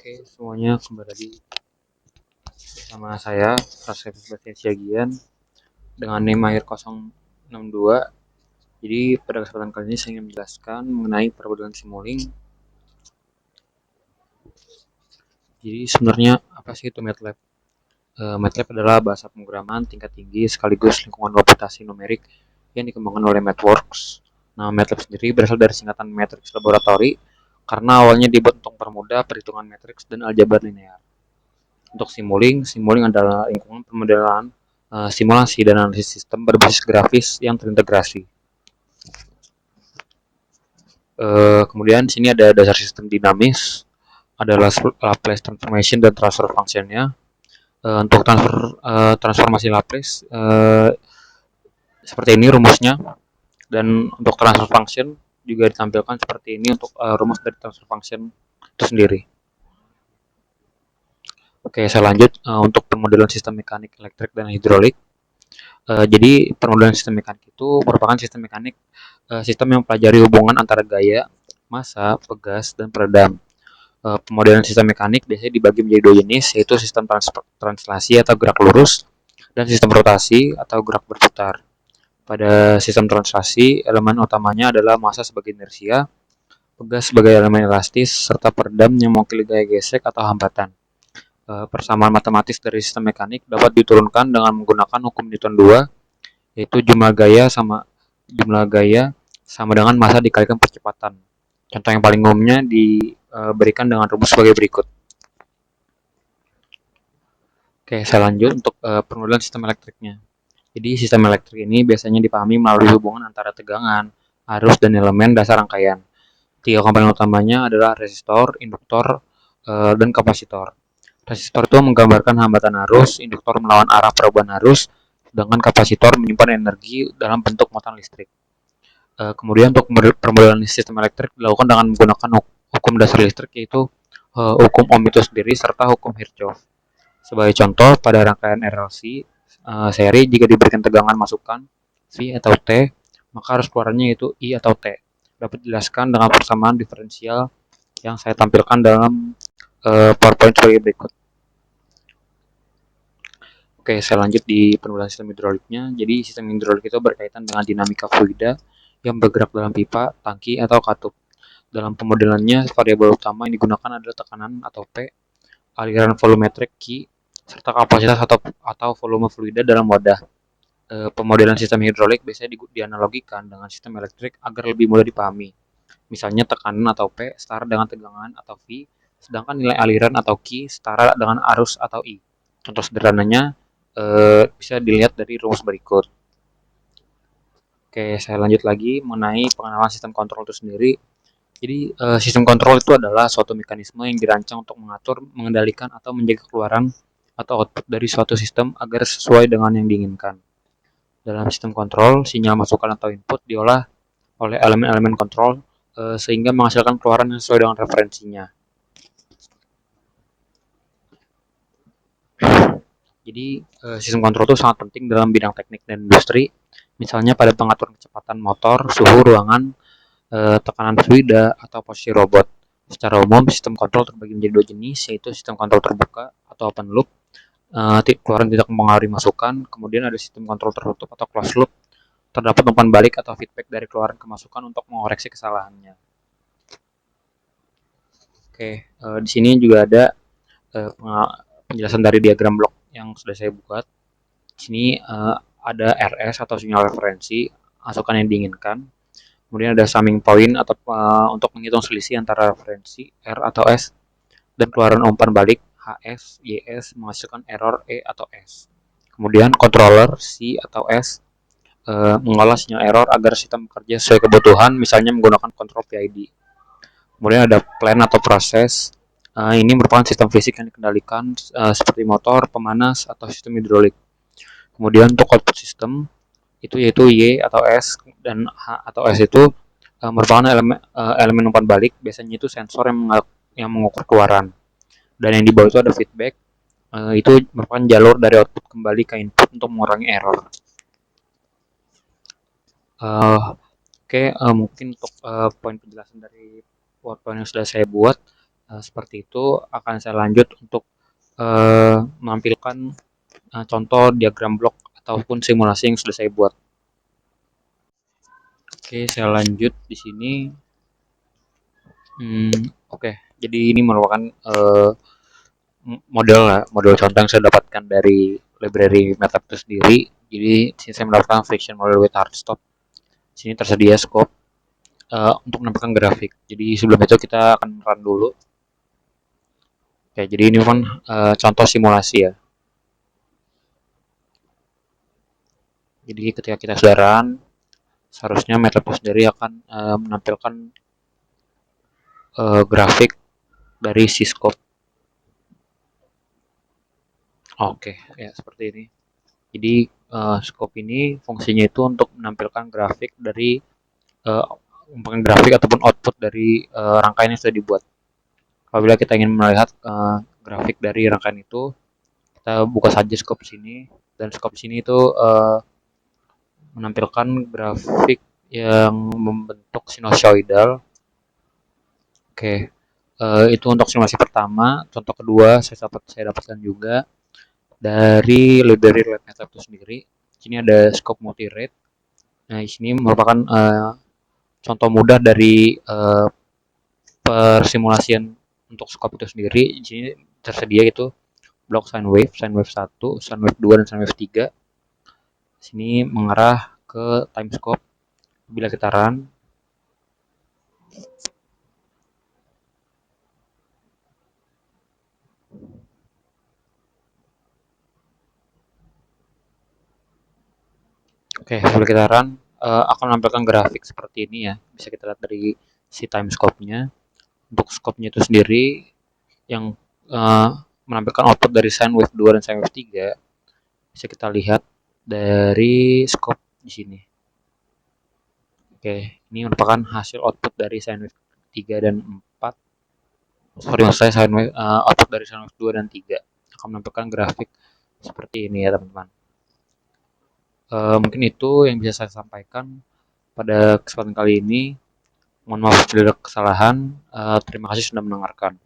Oke, semuanya kembali lagi sama saya, Rasif Bastian dengan NIM akhir 062. Jadi pada kesempatan kali ini saya ingin menjelaskan mengenai permodalan Simulink. Jadi sebenarnya apa sih itu MATLAB? MATLAB adalah bahasa pemrograman tingkat tinggi sekaligus lingkungan komputasi numerik yang dikembangkan oleh MathWorks. Nah, MATLAB sendiri berasal dari singkatan Matrix Laboratory karena awalnya dibuat untuk mempermudah perhitungan matriks dan aljabar linear. Untuk Simulink adalah lingkungan pemodelan, simulasi dan analisis sistem berbasis grafis yang terintegrasi. Kemudian di sini ada dasar sistem dinamis, ada Laplace transformation dan transfer functionnya. Untuk transformasi Laplace seperti ini rumusnya, dan untuk transfer function juga ditampilkan seperti ini untuk rumus dari transfer function itu sendiri. Oke, saya lanjut untuk pemodelan sistem mekanik, elektrik, dan hidrolik. Jadi pemodelan sistem mekanik itu merupakan sistem mekanik, sistem yang mempelajari hubungan antara gaya, massa, pegas, dan peredam. Pemodelan sistem mekanik biasanya dibagi menjadi dua jenis, yaitu sistem translasi atau gerak lurus dan sistem rotasi atau gerak berputar. Pada sistem translasi, elemen utamanya adalah massa sebagai inersia, pegas sebagai elemen elastis, serta peredam yang mewakili gaya gesek atau hambatan. Persamaan matematis dari sistem mekanik dapat diturunkan dengan menggunakan hukum Newton 2, yaitu jumlah gaya sama dengan massa dikalikan percepatan. Contoh yang paling umumnya diberikan dengan rumus sebagai berikut. Oke, saya lanjut untuk pemodelan sistem elektriknya. Jadi sistem elektrik ini biasanya dipahami melalui hubungan antara tegangan, arus, dan elemen dasar rangkaian. Tiga komponen utamanya adalah resistor, induktor, dan kapasitor. Resistor itu menggambarkan hambatan arus, induktor melawan arah perubahan arus, sedangkan kapasitor menyimpan energi dalam bentuk muatan listrik. Kemudian untuk permodelan sistem elektrik dilakukan dengan menggunakan hukum dasar listrik, yaitu hukum Ohm itu sendiri serta hukum Kirchhoff. Sebagai contoh, pada rangkaian RLC seri, jika diberikan tegangan masukan V atau T, maka arus keluarannya yaitu I atau T. Dapat dijelaskan dengan persamaan diferensial yang saya tampilkan dalam PowerPoint sebagai berikut. Oke, saya lanjut di penulisan sistem hidroliknya. Jadi sistem hidrolik itu berkaitan dengan dinamika fluida yang bergerak dalam pipa, tangki, atau katup. Dalam pemodelannya, variabel utama yang digunakan adalah tekanan atau P, aliran volumetrik Q, serta kapasitas atau volume fluida dalam wadah. Pemodelan sistem hidrolik biasanya dianalogikan dengan sistem elektrik agar lebih mudah dipahami. Misalnya tekanan atau P setara dengan tegangan atau V, sedangkan nilai aliran atau Q setara dengan arus atau I. Contoh sederhananya bisa dilihat dari rumus berikut. Oke, saya lanjut lagi mengenai pengenalan sistem kontrol itu sendiri. Jadi sistem kontrol itu adalah suatu mekanisme yang dirancang untuk mengatur, mengendalikan, atau menjaga keluaran atau output dari suatu sistem agar sesuai dengan yang diinginkan. Dalam sistem kontrol, sinyal masukan atau input diolah oleh elemen-elemen kontrol sehingga menghasilkan keluaran yang sesuai dengan referensinya. Jadi sistem kontrol itu sangat penting dalam bidang teknik dan industri, misalnya pada pengaturan kecepatan motor, suhu ruangan, tekanan fluida, atau posisi robot. Secara umum, sistem kontrol terbagi menjadi dua jenis, yaitu sistem kontrol terbuka atau open loop, keluaran tidak mempengaruhi masukan, kemudian ada sistem kontrol tertutup atau closed loop, terdapat umpan balik atau feedback dari keluaran ke masukan untuk mengoreksi kesalahannya. Oke, di sini juga ada penjelasan dari diagram blok yang sudah saya buat. Di sini ada RS atau sinyal referensi, masukan yang diinginkan. Kemudian ada summing point atau untuk menghitung selisih antara referensi R atau S, dan keluaran umpan balik HS, YS menghasilkan error E atau S. Kemudian controller C atau S mengolah sinyal error agar sistem bekerja sesuai kebutuhan, misalnya menggunakan kontrol PID. Kemudian ada plan atau proses. Ini merupakan sistem fisik yang dikendalikan seperti motor, pemanas, atau sistem hidrolik. Kemudian untuk output system itu yaitu Y atau S dan H atau S itu merupakan elemen umpan balik, biasanya itu sensor yang mengukur keluaran. Dan yang di bawah itu ada feedback, itu merupakan jalur dari output kembali ke input untuk mengurangi error. Mungkin untuk poin penjelasan dari PowerPoint yang sudah saya buat, Seperti itu akan saya lanjut untuk menampilkan contoh diagram blok ataupun simulasi yang sudah saya buat. Oke, saya lanjut di sini. Oke, jadi ini merupakan model lah, model contoh yang saya dapatkan dari library MATLAB itu sendiri. Jadi saya mendapatkan friction model with hard stop. Di sini tersedia scope untuk menampilkan grafik. Jadi sebelum itu kita akan run dulu. Oke, jadi ini kan contoh simulasi ya. Jadi ketika kita sudah run, seharusnya MATLAB sendiri akan menampilkan grafik dari si scope. Oke, ya seperti ini. Jadi scope ini fungsinya itu untuk menampilkan grafik dari uh, grafik ataupun output dari rangkaian yang sudah dibuat. Apabila kita ingin melihat grafik dari rangkaian itu, kita buka saja scope sini, dan scope sini itu menampilkan grafik yang membentuk sinusoidal. Oke, itu untuk simulasi pertama. Contoh kedua saya dapatkan juga dari library LabMATLAB itu sendiri. Sini ada scope multi rate. Nah, di sini merupakan contoh mudah dari persimulasian untuk scope itu sendiri. Di sini tersedia itu blok sine wave 1, sine wave 2, dan sine wave 3. Sini mengarah ke time scope. Bila kita run, oke, bila kita run akan menampilkan grafik seperti ini ya. Bisa kita lihat dari si time scope-nya. Untuk scope-nya itu sendiri yang menampilkan output dari sine wave 2 dan sine wave 3 bisa kita lihat dari scope di sini. Oke, ini merupakan hasil output dari sine wave 3 dan 4. Sorry, maksud saya sine wave, output dari sine wave 2 dan 3 akan menampilkan grafik seperti ini ya teman-teman. Mungkin itu yang bisa saya sampaikan pada kesempatan kali ini. Mohon maaf bila ada kesalahan. Terima kasih sudah mendengarkan.